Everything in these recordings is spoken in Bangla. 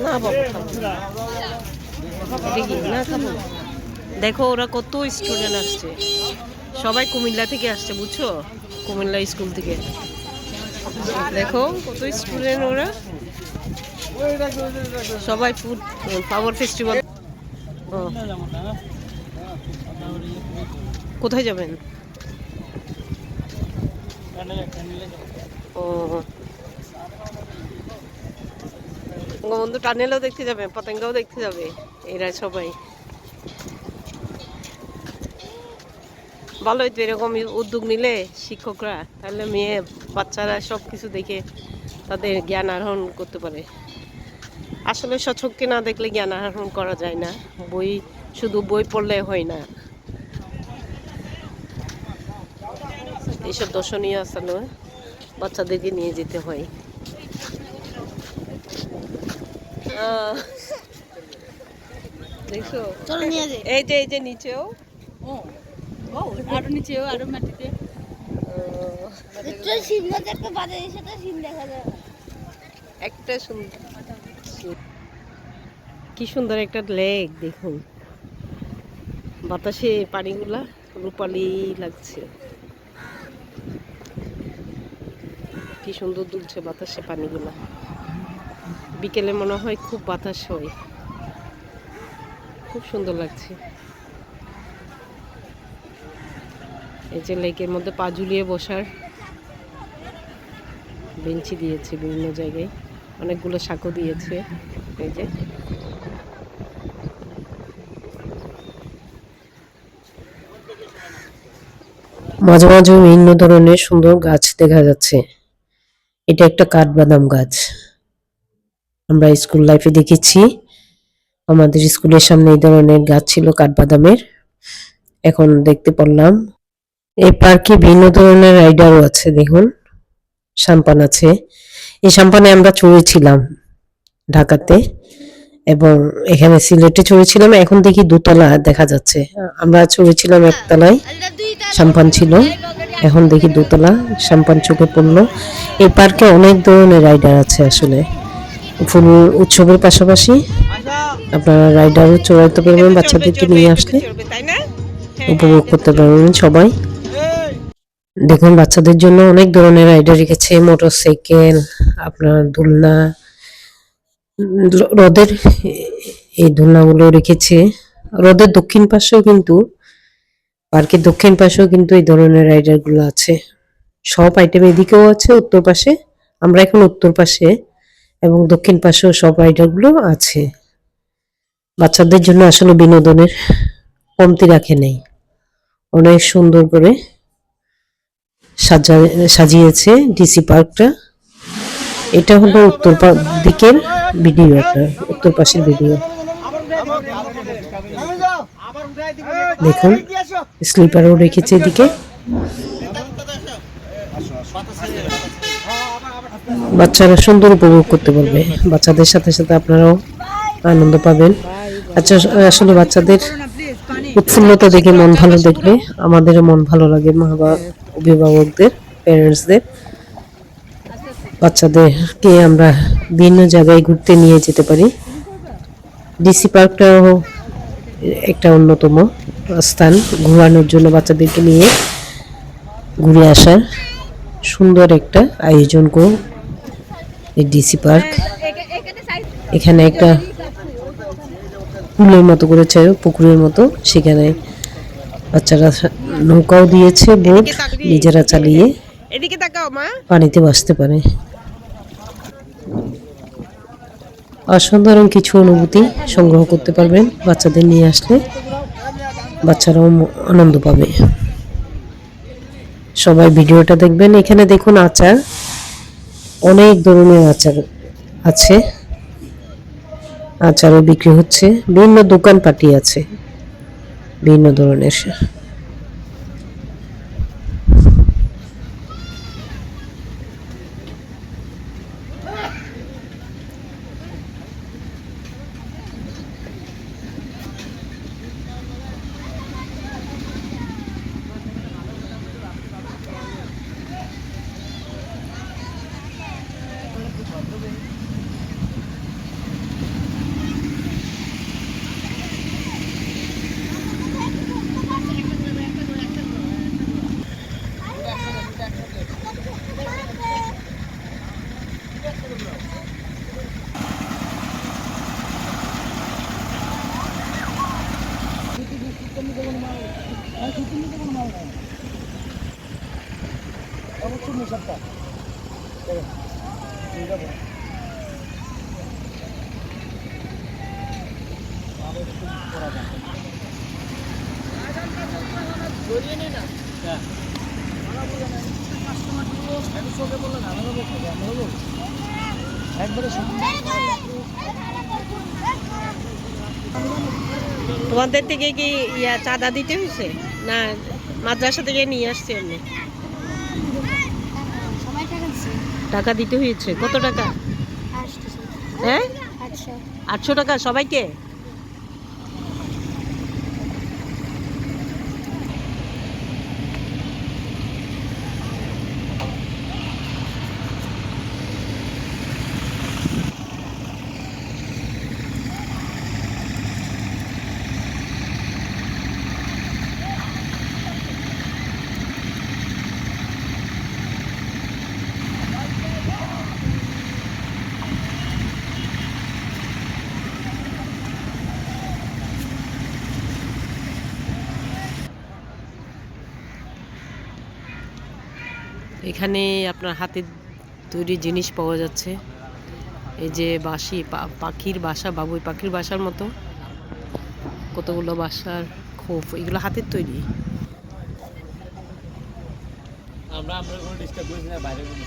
না বাবু খাবো না। এটা কি না খাবো। দেখো ওরা কত স্টুডেন্ট আসছে, সবাই কুমিল্লা থেকে আসছে বুঝছো, কুমিল্লা স্কুল থেকে। দেখো কত স্টুডেন্ট ওরা, সবাই ফুড পাওয়ার ফেস্টিভ্যাল। কোথায় যাবেন? ও বন্ধু টানেলও দেখতে যাবে, পতঙ্গাও দেখতে যাবে এরা সবাই। ভালোই তো এরকম উদ্যোগ নিলে শিক্ষকরা, তাহলে মেয়ে বাচ্চারা সব কিছু দেখে তাদের জ্ঞান আহরণ করতে পারে। আসলে স্বচক্ষে না দেখলে জ্ঞান আহরণ করা যায় না, শুধু বই পড়লে হয় না। এইসব দর্শনীয় আসলে বাচ্চাদেরকে নিয়ে যেতে হয়। দেখছো এই যে নিচেও আরো নিচেও আরো মাটিতে একটা সুন্দর, কি সুন্দর একটা লেক দেখুন, বাতাসে পানিগুলা রূপালি লাগছে, কি সুন্দর দুলছে বাতাসে পানিগুলা। বিকেলে মনে হয় খুব বাতাস হয়, খুব সুন্দর লাগছে। এই যে লেকের মধ্যে পা ঝুলিয়ে বসার বেঞ্চি দিয়েছে বিভিন্ন জায়গায়, অনেকগুলো সাঁকো দিয়েছে। এই যে মাঝে মাঝে বিভিন্ন ধরনের সুন্দর গাছ দেখা যাচ্ছে। এটা একটা কাঠবাদাম গাছ, আমরা স্কুল লাইফে দেখেছি, আমাদের স্কুলের সামনে এই ধরনের গাছ ছিল কাঠবাদামের, এখন দেখতে পারলাম। এই পার্কে ভিন্ন ধরনের রাইডারও আছে, দেখুন সাম্পান আছে। এই সাম্পানে আমরা চড়েছিলাম ঢাকাতে, এবং এখানে সিলেটে চড়েছিলাম। এখন দেখি দোতলা দেখা যাচ্ছে, আমরা চড়েছিলাম একতলায়, সাম্পান ছিল, এখন দেখি দোতলা, সাম্পান চোখে পড়লো। এই পার্কে অনেক ধরনের রাইডার আছে, আসলে ফুল উৎসবের পাশাপাশি আপনারা রাইডারও চড়াইতে পারবেন, বাচ্চাদেরকে নিয়ে আসলে উপভোগ করতে পারবেন সবাই। দেখুন বাচ্চাদের জন্য অনেক ধরনের রাইডার রেখেছে, মোটরসাইকেল, আপনার দোলনা, হ্রদের এই দোলনাগুলো রেখেছে। হ্রদের দক্ষিণ পাশেও কিন্তু, পার্কের দক্ষিণ পাশেও কিন্তু এই ধরনের রাইডার গুলো আছে। সব আইটেম এদিকেও আছে উত্তর পাশে, আমরা এখন উত্তর পাশে, এবং দক্ষিণ পাশেও সব রাইডার গুলো আছে। বাচ্চাদের জন্য আসলে বিনোদনের কমতি রাখে নেই, অনেক সুন্দর করে সাজিয়েছে ডিসি পার্কটা। এটা হলো উত্তর দিকের ভিডিও, একটা উত্তর পাশের ভিডিও। দেখুন স্লিপারও রেখেছে এদিকে, বাচ্চারা সুন্দর উপভোগ করতে পারবে, বাচ্চাদের সাথে সাথে আপনারাও আনন্দ পাবেন। আচ্ছা আসলে বাচ্চাদের উৎফুল্লতা দেখে মন ভালো, দেখলে আমাদেরও মন ভালো লাগে, মা বাবা অভিভাবকদের, প্যারেন্টসদের। বাচ্চাদেরকে আমরা বিভিন্ন জায়গায় ঘুরতে নিয়ে যেতে পারি। ডিসি পার্কটাও একটা অন্যতম স্থান ঘোরানোর জন্য, বাচ্চাদেরকে নিয়ে ঘুরে আসার সুন্দর একটা আয়োজন এই ডিসি পার্ক। এখানে একটা পুলের মতো করেছে, পুকুরের মতো, সেখানে বাচ্চারা নৌকাও দিয়েছে, বোট নিজেরা চালিয়ে পানিতে ভাসতে পারে। অসাধারণ কিছু অনুভূতি সংগ্রহ করতে পারবেন বাচ্চাদের নিয়ে আসলে, বাচ্চারাও আনন্দ পাবে। সবাই ভিডিওটা দেখবেন। এখানে দেখুন আচার, অনেক ধরনের আচার আছে, আচারও বিক্রি হচ্ছে, বিভিন্ন দোকানপাটি আছে বিভিন্ন ধরনের। তোমাদের থেকে কি চাঁদা দিতে হয়েছে না মাদ্রাসা থেকে নিয়ে আসছে এমনি? টাকা দিতে হয়েছে। কত টাকা? হ্যাঁ, 800 টাকা সবাইকে। এখানে আপনার হাতের তৈরি জিনিস পাওয়া যাচ্ছে। এই যে বাঁশি, পাখির বাসা, বাবুই পাখির বাসার মতো কতগুলো বাসার খোপ, এগুলো হাতের তৈরি। আমরা কোনো ডিস্টার্ব করেছি না, বাইরে কোনো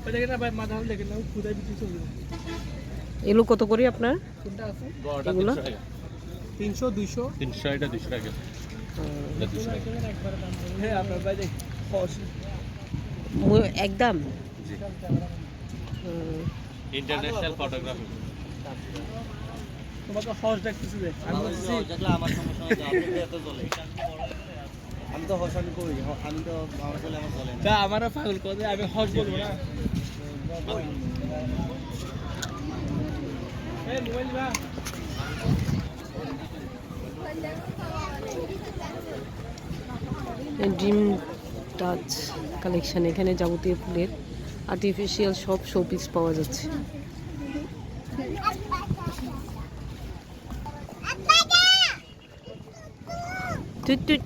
ওই দেখেন না ভাই, মাথা হল দেখেন না, খুদাই বিক্রি চলবে। এগুলো কত করে আপনার? কোনটা আছে? এগুলো 300 200 300, এটা 200 টাকা। এটা 200 টাকা। হ্যাঁ আপনার ভাই দেখ একদম। জি। International photography. তোমাকে হর্স দেখতেছি রে, আমি বলছি আমার সমস্যা নাই, আপনি এত চলে। আমি তো হর্স আমি করি, আমি তো আমার চলে, আমার চলে না। তা আমারও পাগল করে, আমি হর্স বলবো না। এই মোবাইল বা ড্রিম টাচ কালেকশন, এখানে যাবতীয় ফুলের আর্টিফিশিয়াল সব শোপিস পাওয়া যাচ্ছে।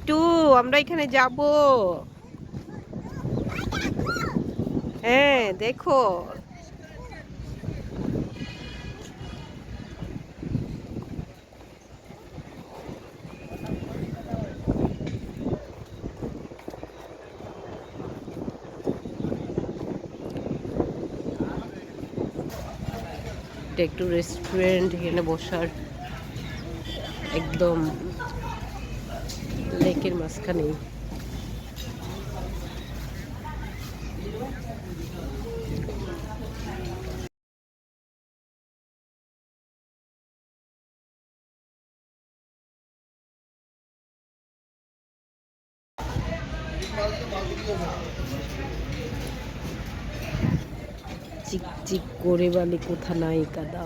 টু আমরা এখানে যাব। হ্যাঁ দেখো, এটা একটু রেস্টুরেন্ট, এখানে বসার একদম লেকের মাঝখানে। চিকচিক করে বালি কোথা নাই কাদা।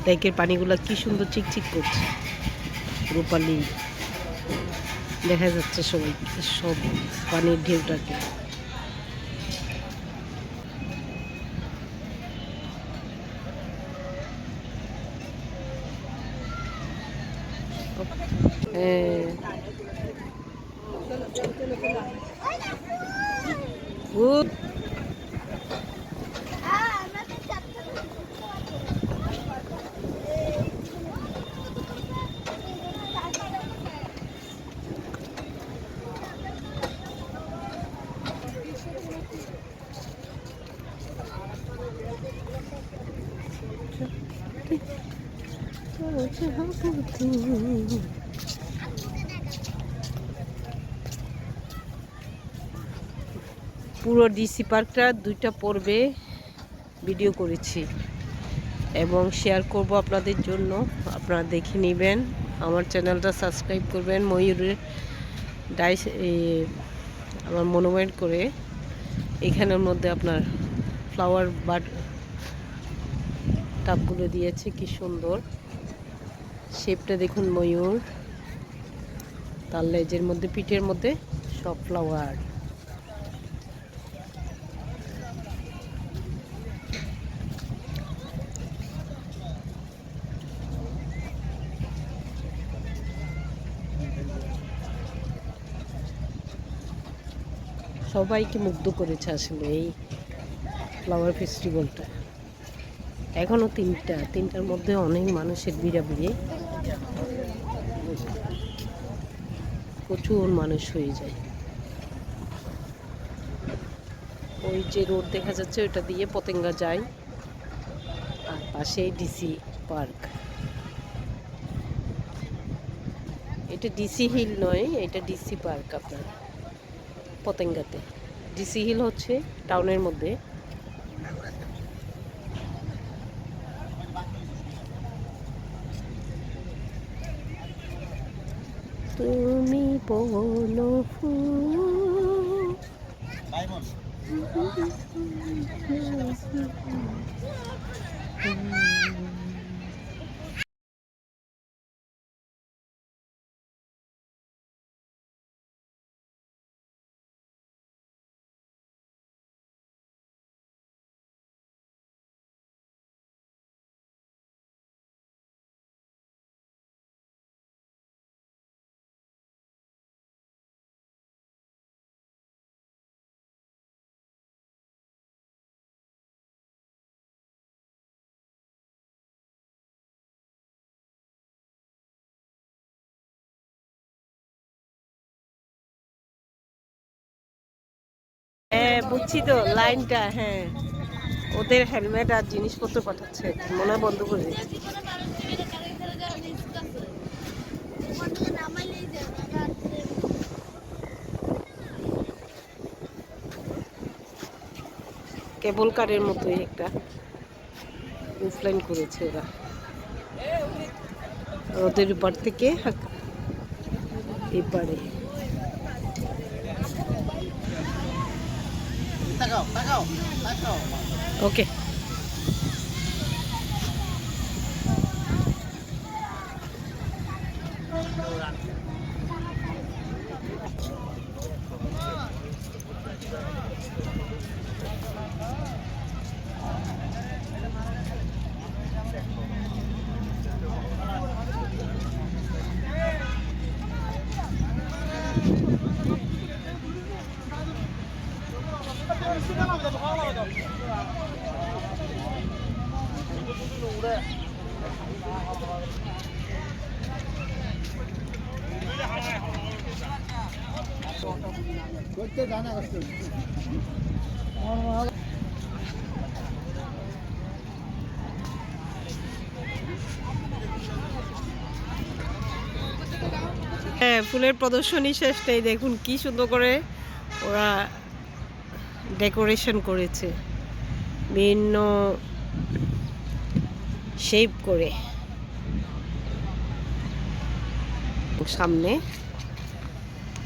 লেকের পানিগুলো কি সুন্দর চিকচিক করছে, রূপালি দেখা যাচ্ছে সবাই, সব পানির ঢেউটাকে। খুব পুরো ডিসি পার্কটা 2টা পর্বে ভিডিও করেছি এবং শেয়ার করব আপনাদের জন্য, আপনারা দেখে নেবেন। আমার চ্যানেলটা সাবস্ক্রাইব করবেন। ময়ূরের ডাইস আমার মনোমেন্ট করে এখানের মধ্যে আপনার ফ্লাওয়ার বাড টাবগুলো দিয়েছে, কি সুন্দর শেপটা দেখুন। ময়ূর, তার লেজের মধ্যে, পিঠের মধ্যে সব ফ্লাওয়ার। সবাইকে মুগ্ধ করেছে আসলে এই ফ্লাওয়ার ফেস্টিভ্যালটা। এখনো তিনটার মধ্যে অনেক মানুষের ভিড়াভিড়ি, প্রচুর মানুষ হয়ে যায়। ওই যে রোড দেখা যাচ্ছে ওটা দিয়ে পতেঙ্গা যায়, আর পাশে ডিসি পার্ক। এটা ডিসি হিল নয়, এটা ডিসি পার্ক আপনার পতেঙ্গাতে। ডিসি হিল হচ্ছে টাউনের মধ্যে। তুমি বলো ফুল। হ্যাঁ বুঝছি তো লাইনটা। হ্যাঁ, ওদের হেলমেট আর জিনিসপত্র পাঠাচ্ছে, মনে হয় বন্ধ করে দিচ্ছে। কেবল কারের মতোই একটা রুফলাইন করেছে ওরা। ওদের উপর থেকে এপারে ওকে। হ্যাঁ, ফুলের প্রদর্শনী শেষটাই দেখুন কি সুন্দর করে ওরা ডেকোরেশন করেছে, বিভিন্ন শেপ করে। সামনে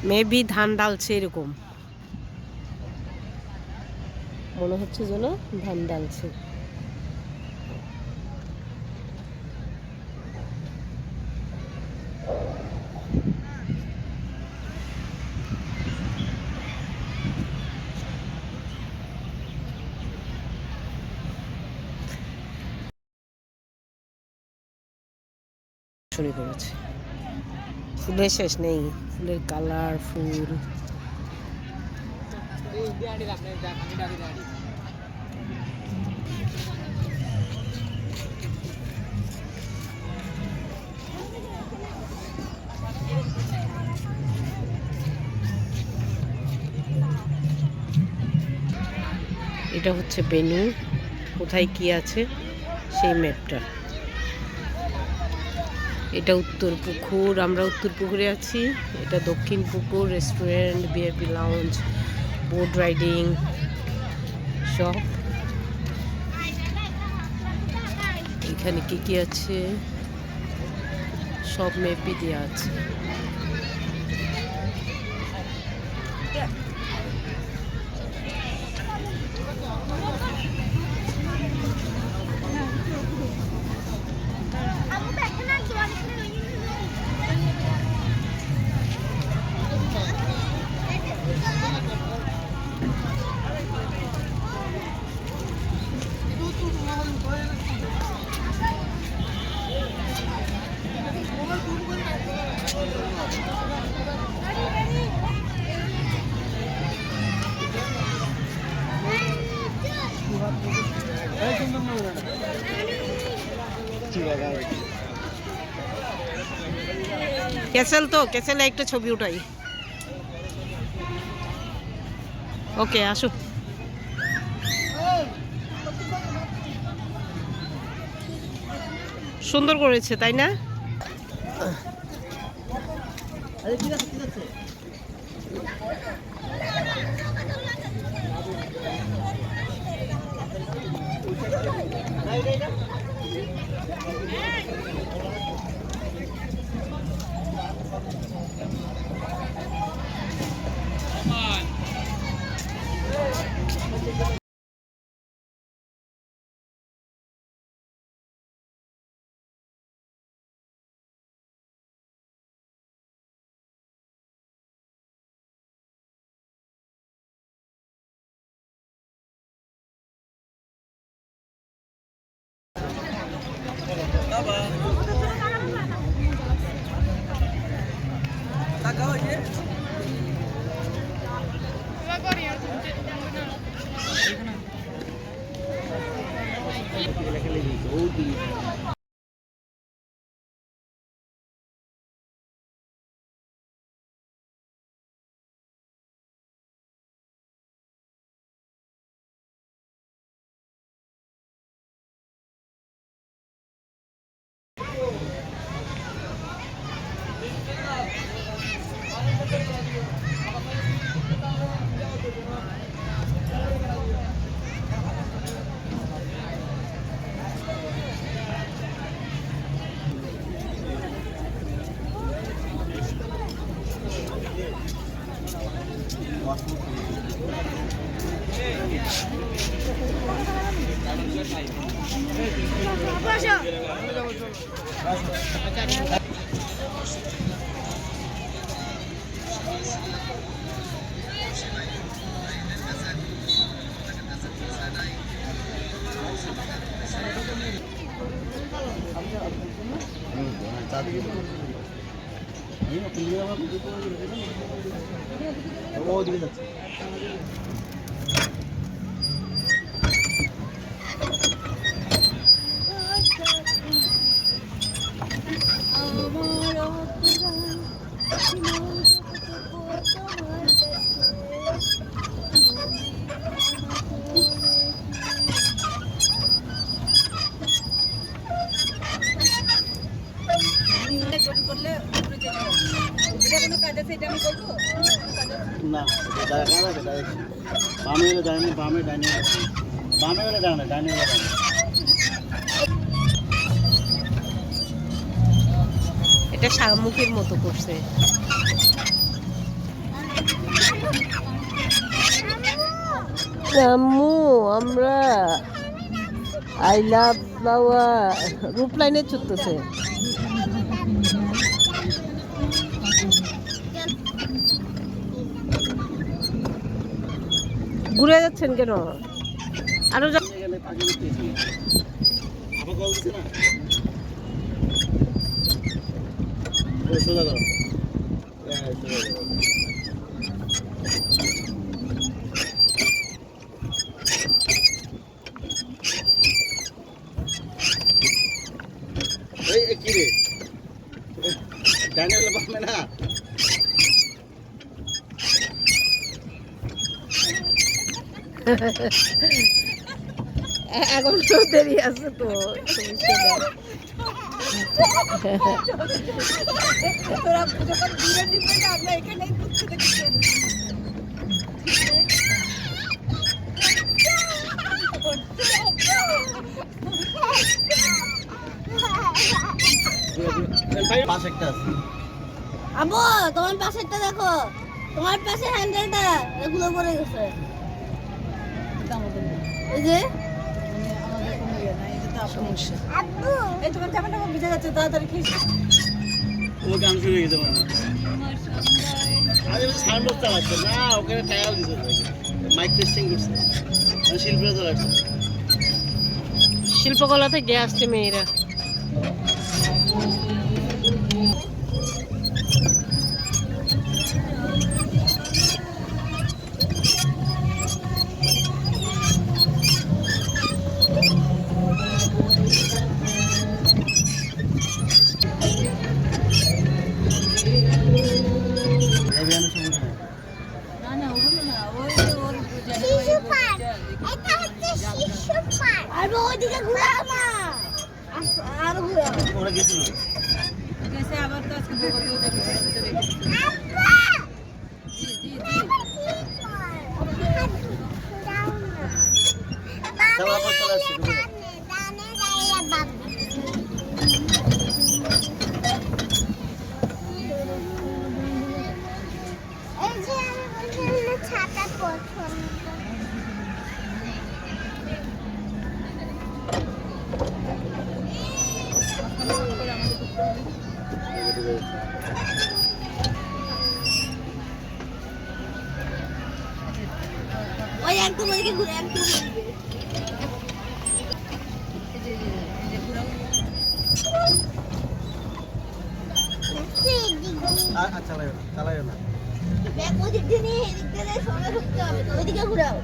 মেবি ধান ডালছে, এরকম মনে হচ্ছে যেন ধান ডালছে। শুরু করেছে, ফুলের শেষ নেই, ফুলের কালার ফুল। এটা হচ্ছে বেনু, কোথায় কি আছে সেই ম্যাপটা। এটা উত্তর পুকুর, আমরা উত্তর পুকুরে আছি। এটা দক্ষিণ পুকুর, restaurant, BRP lounge, boat riding সব। এখানে কি কি আছে সব ম্যাপই দেওয়া আছে। ক্যাসেল তো, ক্যাসেলে একটা ছবি উঠাই। ওকে, আসো। সুন্দর করেছে তাই না? আরে ঠিক আছে ঠিক আছে। ওদিকে যাচ্ছে। না কাজ আছে ডাইরেকশন বামে হলে ডাইনে বামে ডাইনে বামে হলে ডানে ডাইনে হলে বামে। এটা শামুকের মতো করছে। আম্মু, আমরা আই লাভ ফ্লাওয়ার রূপ লাইনে ছুটতেছে। ঘুরে যাচ্ছেন কেন? আরো এখানে ফাঁকি দিতেছি আবার কল দিছে না সোজা করো হ্যাঁ সোজা করো এই কি রে ডাইনে হলে বামে না এখন তো দেরি আছে তো পাশে একটা আছে আব্বু তোমার পাশেরটা দেখো তোমার পাশে হ্যান্ডেলটা এগুলো পড়ে গেছে এই যে সমস্যা। আব্বু এই তোমার জামাটা ভিজে যাচ্ছে তাড়াতাড়ি খেয়ে ও গান শুরু হয়ে গেছে মানে আরে সাউন্ড চালাচ্ছে না ওখানে টায়াল দিছে মাইক টেস্টিং করছে মানে শিল্পীরা চালাচ্ছে শিল্পকলা থেকে আসছে মেয়েরা। ওইদিকে ঘুরাও না। আর ঘুরাও। ওরা গেছিল গেছে আবার তো আজকে বগতেও যাবে ভিতরে জি জি জি চলো আবার চলে আসছি এই যে আমি বলছিলাম ছাতা পছন্দ। ওই একদম ওদিকে ঘুরে একদম ঘুরবে। চালাইও না ব্যাগ ওদিক দিয়ে নিয়ে এদিক দিয়ে সঙ্গে ঢুকতে হবে তো ওইদিকে ঘুরাও।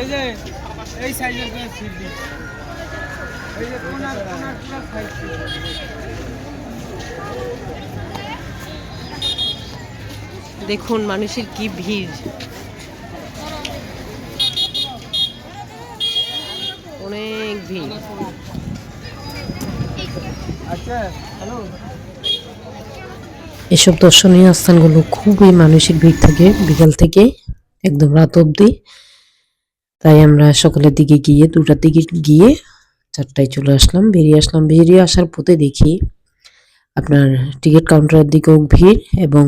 এই যে এই সাইজের করে ফিরবি এই যে কোনার কোনার পুরো সাইজ দেখুন মানুষের কি ভিড়, অনেক ভিড়। আচ্ছা হ্যালো এসব দর্শনীয় স্থানগুলো খুবই মানুষের ভিড় থাকে বিকাল থেকে একদম রাত অবধি। তাই আমরা সকালের দিকে গিয়ে 2টার দিকে গিয়ে 4টায় চলে আসলাম, বেরিয়ে আসলাম। বেরিয়ে আসার পথে দেখি আপনার টিকিট কাউন্টারের দিকেও ভিড় এবং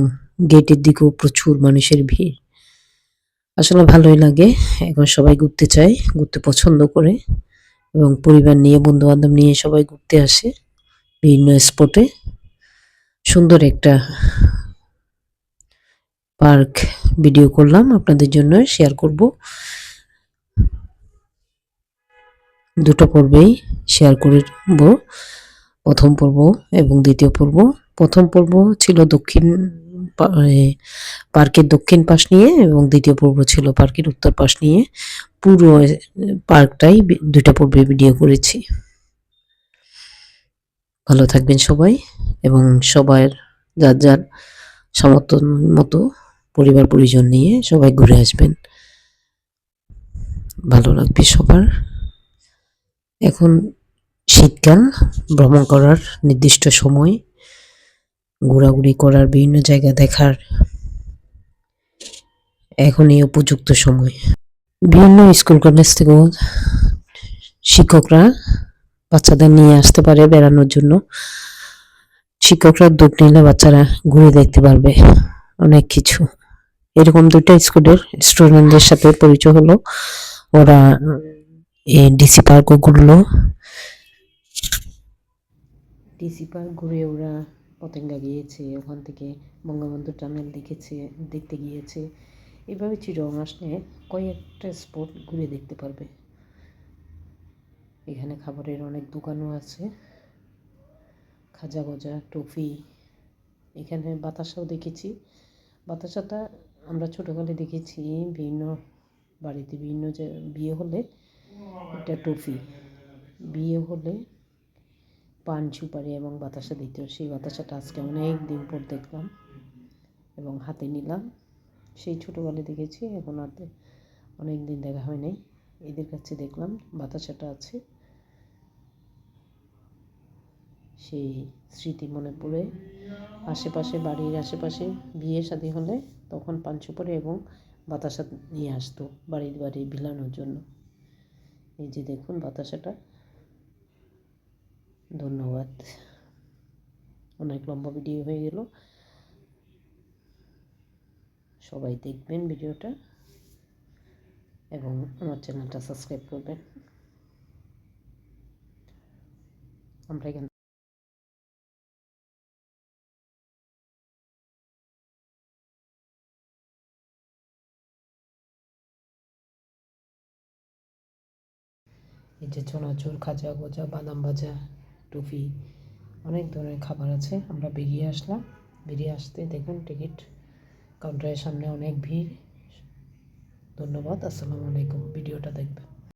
গেটের দিকেও প্রচুর মানুষের ভিড়। আসলে ভালোই লাগে, এখন সবাই ঘুরতে চায়, ঘুরতে পছন্দ করে এবং পরিবার নিয়ে বন্ধু বান্ধব নিয়ে সবাই ঘুরতে আসে বিভিন্ন স্পটে। সুন্দর একটা পার্ক ভিডিও করলাম, আপনাদের জন্য শেয়ার করব। 2টো পর্বেই শেয়ার করব, প্রথম পর্ব এবং দ্বিতীয় পর্ব। প্রথম পর্ব ছিল পার্কের দক্ষিণ পাশ নিয়ে এবং দ্বিতীয় পর্ব ছিল পার্কের উত্তর পাশ নিয়ে। পুরো পার্কটাই 2টা পর্বে ভিডিও করেছি। ভালো থাকবেন সবাই এবং সবার যার যার সমর্থন মতো পরিবার পরিজন নিয়ে সবাই ঘুরে আসবেন, ভালো লাগবে সবার। এখন শীতকাল, ভ্রমণ করার নির্দিষ্ট সময়, ঘোরাঘুরি করার বিভিন্ন জায়গা দেখার এখনই উপযুক্ত সময়। বিভিন্ন স্কুল কলেজ থেকেও শিক্ষকরা বাচ্চাদের নিয়ে আসতে পারে বেড়ানোর জন্য। শিক্ষকরা উদ্যোগ নিলে বাচ্চারা ঘুরে দেখতে পারবে অনেক কিছু। এরকম 2টা স্কুলের স্টুডেন্টদের সাথে পরিচয় হলো, ওরা ডিসি পার্কও ঘুরলো। ডিসি পার্ক ঘুরে ওরা পতেঙ্গা গিয়েছে, ওখান থেকে বঙ্গবন্ধু টানেল দেখতে গিয়েছে। এভাবে চিরং আসলে কয়েকটা স্পট ঘুরে দেখতে পারবে। এখানে খাবারের অনেক দোকানও আছে, খাজা গজা, টফি। এখানে বাতাসাও দেখেছি। বাতাসাটা আমরা ছোটোকালে দেখেছি বিভিন্ন বাড়িতে, বিভিন্ন বিয়ে হলে এটা টফি, বিয়ে হলে পান সুপারি এবং বাতাসা দিত। সেই বাতাসাটা আজকে অনেক দিন পর দেখলাম এবং হাতে নিলাম। সেই ছোটোবেলায় দেখেছি, এখন হাতে অনেক দিন দেখা হয় নাই। এদের কাছে দেখলাম বাতাসাটা আছে, সেই স্মৃতি মনে পড়ে। আশেপাশে বাড়ির আশেপাশে বিয়ে শাদী হলে তখন পান সুপারি এবং বাতাসা নিয়ে আসতো বাড়ির বাড়ি বিলানোর জন্য। এই যে দেখুন বাতাসাটা। ধন্যবাদ, অনেক লম্বা ভিডিও হয়ে গেল। সবাই দেখবেন ভিডিওটা এবং আমার চ্যানেলটা সাবস্ক্রাইব করবেন। আমরা এখান এই যে চনাচুর, খাজা গজা, বাদাম ভাজা, টুফি, অনেক ধরনের খাবার আছে। আমরা বেরিয়ে আসলাম। বেরিয়ে আসতে দেখুন টিকিট কাউন্টারের সামনে অনেক ভিড়। ধন্যবাদ। আসসালামু আলাইকুম। ভিডিওটা দেখবেন।